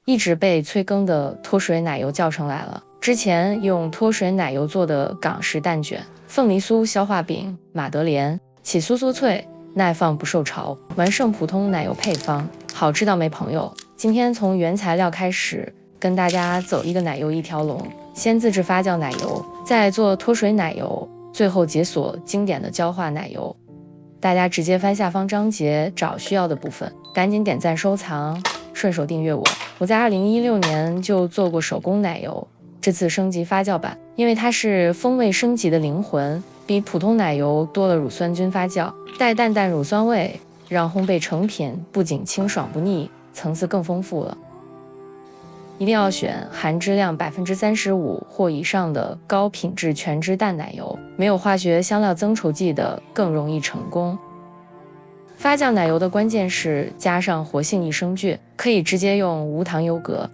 一直被催更的脫水奶油教程来了。之前用脫水奶油做的港式蛋卷、鳳梨酥消化餅、馬德蓮，起酥酥脆，耐放不受潮，完胜普通奶油配方，好吃到没朋友。今天从原材料開始，跟大家走一個奶油一條龍，先自製發酵奶油，再做脫水奶油，最後解鎖經典的焦化奶油。大家直接翻下方章節找需要的部分，趕緊點讚收藏，順手訂閱我。我在2016年就做過手工奶油，這次升級發酵版，因為它是風味升級的靈魂，比普通奶油多了乳酸菌發酵，帶淡淡乳酸味，讓烘焙成品不僅清爽不膩，層次更豐富了。一定要選含脂量35%或以上的高品質全脂淡奶油，沒有化學香料增稠劑的更容易成功。發酵奶油的關鍵是加上活性益生菌，可以直接用無糖優格。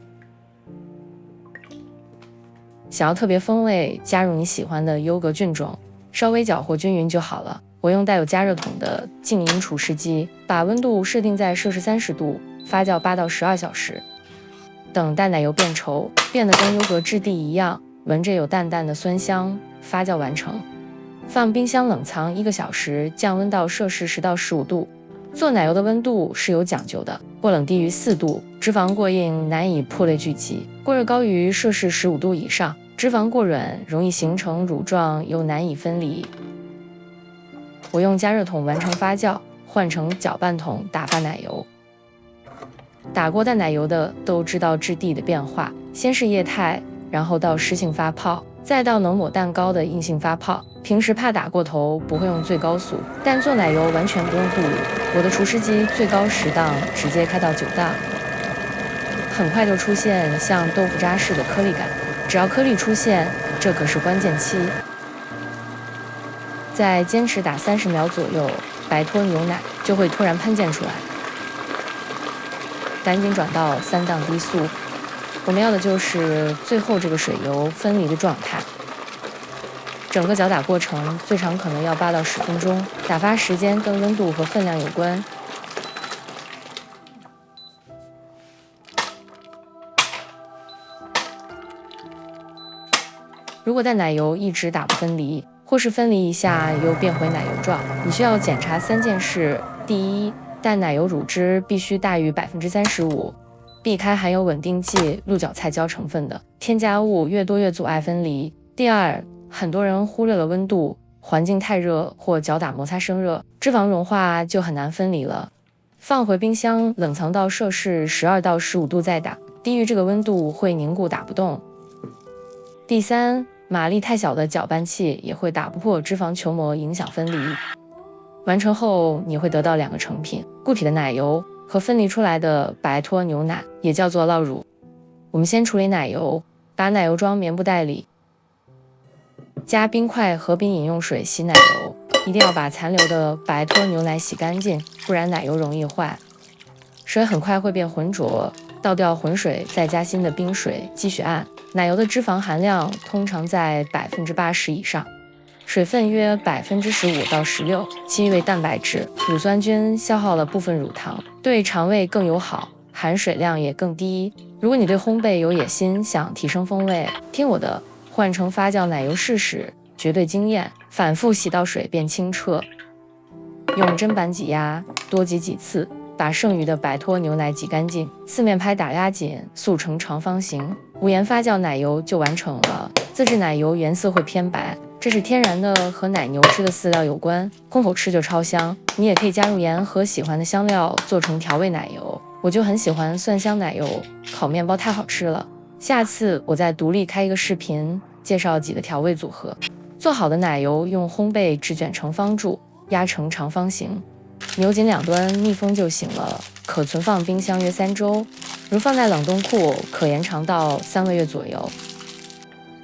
想要特別風味，加入你喜歡的優格菌種，稍微攪和均匀就好了。我用帶有加熱筒的靜音除湿機，把溫度設定在摄氏30度，發酵8到12小時。等淡奶油變稠，變得跟優格質地一樣，聞着有淡淡的酸香，發酵完成。放冰箱冷藏1個小時，降溫到摄氏10到15度。做奶油的溫度是有講究的，过冷低於4度，脂肪過硬難以破裂聚集；過熱高於攝氏15度以上，脂肪過軟容易形成乳狀又難以分離。我用加熱筒完成發酵，換成攪拌筒打發奶油。打過淡奶油的都知道质地的變化，先是液態，然後到濕性發泡，再到能抹蛋糕的硬性發泡。平時怕打過頭，不會用最高速，但做奶油完全不用顧慮。我的除濕機最高10檔，直接開到9檔，很快就出現像豆腐渣似的顆粒感。只要顆粒出現，這可是關鍵期。再堅持打30秒左右，白脫牛奶就會突然噴濺出來。趕緊轉到3檔低速，我們要的就是最後這個水油分離的狀態。整個攪打過程最長可能要8到10分鐘，打發時間跟溫度和分量有關。如果淡奶油一直打不分離，或是分離一下又變回奶油狀，你需要檢查3件事。第一，淡奶油乳汁必須大於35%，避開含有穩定劑、鹿角菜膠成分的添加物，越多越阻礙分離。第二，很多人忽略了溫度，環境太熱或攪打摩擦生熱，脂肪融化就很難分離了。放回冰箱冷藏到摄氏12到15度再打，低於這個溫度會凝固打不動。第三，馬力太小的攪拌器也會打不破脂肪球膜，影響分離。完成後你會得到2個成品，固體的奶油和分離出來的白脫牛奶，也叫做酪乳。我們先處理奶油，把奶油裝棉布袋裡，加冰塊和冰飲用水洗奶油，一定要把殘留的白脫牛奶洗乾淨，不然奶油容易壞。水很快會變渾濁，倒掉渾水，再加新的冰水，繼續按。奶油的脂肪含量通常在80%以上，水分約15%到16%，其餘為蛋白質。乳酸菌消耗了部分乳糖，對腸胃更友好，含水量也更低。如果你對烘焙有野心，想提升風味，聽我的，換成發酵奶油試試，絕對驚豔。反覆洗到水變清澈，用砧板擠壓，多擠幾次，把剩餘的白脫牛奶擠乾淨，四面拍打壓緊，塑成長方形。无鹽發酵奶油就完成了。自製奶油顏色會偏白，這是天然的，和奶牛吃的飼料有關，空口吃就超香。你也可以加入鹽和喜歡的香料做成調味奶油，我就很喜歡蒜香奶油，烤麵包太好吃了。下次我再獨立開一個視頻，介紹幾個調味組合。做好的奶油用烘焙紙捲成方柱，壓成長方形，扭緊兩端，密封就行了。可存放冰箱約3周，如放在冷凍庫，可延長到3個月左右。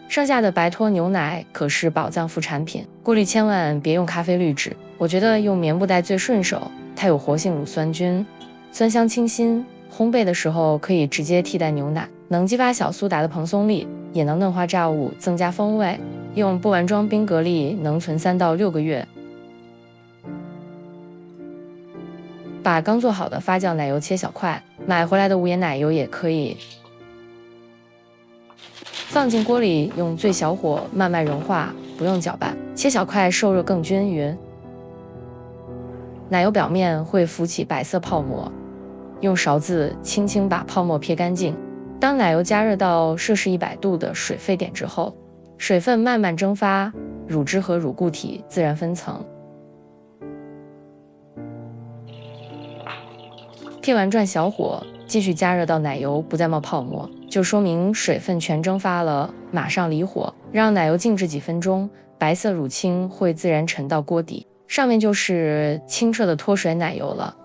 剩下的白脫牛奶可是寶藏副產品，過濾千萬別用咖啡濾紙，我覺得用棉布袋最順手，它有活性乳酸菌，酸香清新，烘焙的時候可以直接替代牛奶，能激發小蘇打的蓬鬆力，也能嫩化炸物，增加風味。用不完装冰格力能存3到6個月。把剛做好的發酵奶油切小塊，買回來的无鹽奶油也可以。放進鍋裡，用最小火慢慢融化，不用攪拌，切小塊受熱更均匀。奶油表面會浮起白色泡沫，用勺子輕輕把泡沫撇乾淨。當奶油加熱到攝氏100度的水沸點之後，水分慢慢蒸發，乳汁和乳固體自然分層。撇完轉小火，繼續加熱到奶油不再冒泡沫，就說明水分全蒸發了。馬上離火，讓奶油靜置幾分鐘，白色乳清會自然沉到鍋底，上面就是清澈的脫水奶油了。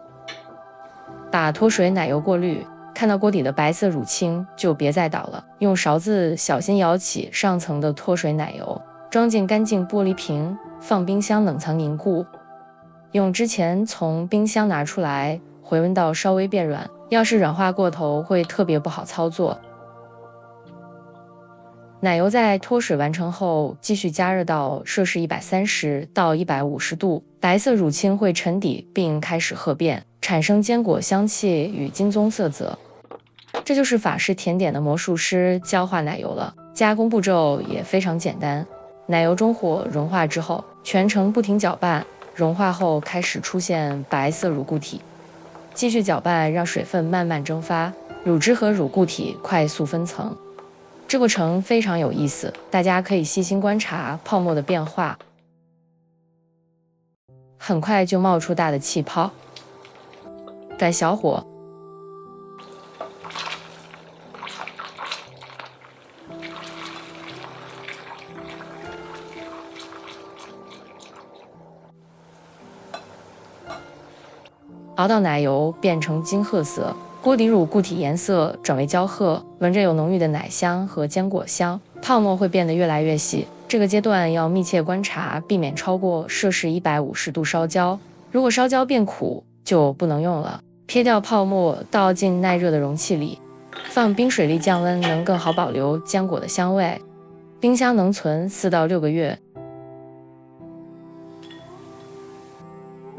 把脫水奶油過濾，看到鍋底的白色乳清就別再倒了，用勺子小心舀起上層的脫水奶油，裝進乾淨玻璃瓶，放冰箱冷藏凝固。用之前從冰箱拿出來，回溫到稍微變軟，要是軟化過頭會特別不好操作。奶油在脫水完成後，繼續加熱到攝氏130到150度，白色乳清會沉底並開始褐變，產生堅果香氣與金棕色澤。這就是法式甜點的魔術師焦化奶油了。加工步驟也非常簡單，奶油中火融化之後，全程不停攪拌，融化後開始出現白色乳固體。繼續攪拌，讓水分慢慢蒸發，乳汁和乳固體快速分層。這過程非常有意思，大家可以細心觀察泡沫的變化，很快就冒出大的氣泡。轉小火，熬到奶油變成金褐色，鍋底乳固體顏色轉為焦褐，聞着有濃郁的奶香和堅果香，泡沫會變得越來越細。這個階段要密切觀察，避免超過攝氏150度燒焦。如果燒焦變苦，就不能用了。撇掉泡沫，倒進耐熱的容器裡，放冰水裡降溫，能更好保留堅果的香味。冰箱能存4到6個月。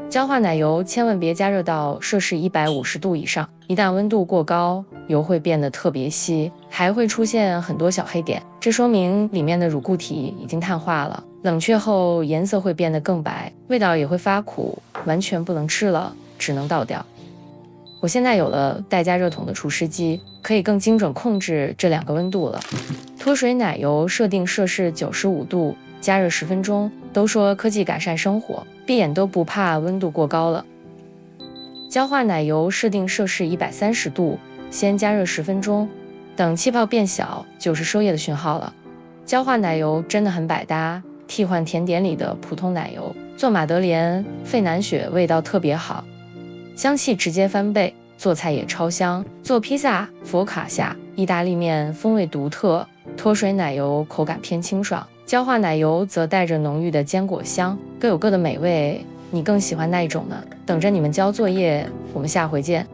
焦化奶油千萬別加熱到攝氏150度以上，一旦溫度過高，油會變得特別稀，還會出現很多小黑點，這說明裡面的乳固體已經碳化了。冷卻後顏色會變得更白，味道也會發苦，完全不能吃了，只能倒掉。我現在有了帶加熱筒的除濕機，可以更精準控制這2個溫度了。脫水奶油設定攝氏95度，加熱10分鐘。都說科技改善生活，閉眼都不怕溫度過高了。焦化奶油設定攝氏130度，先加熱10分鐘，等氣泡變小就是收葉的訊號了。焦化奶油真的很百搭，替換甜點裡的普通奶油，做馬德蓮、費南雪味道特別好，香氣直接翻倍，做菜也超香。做披薩、佛卡夏、意大利麵風味獨特，脫水奶油口感偏清爽，焦化奶油則帶着濃郁的堅果香，各有各的美味。你更喜歡哪一種呢？等着你們交作業，我們下回見。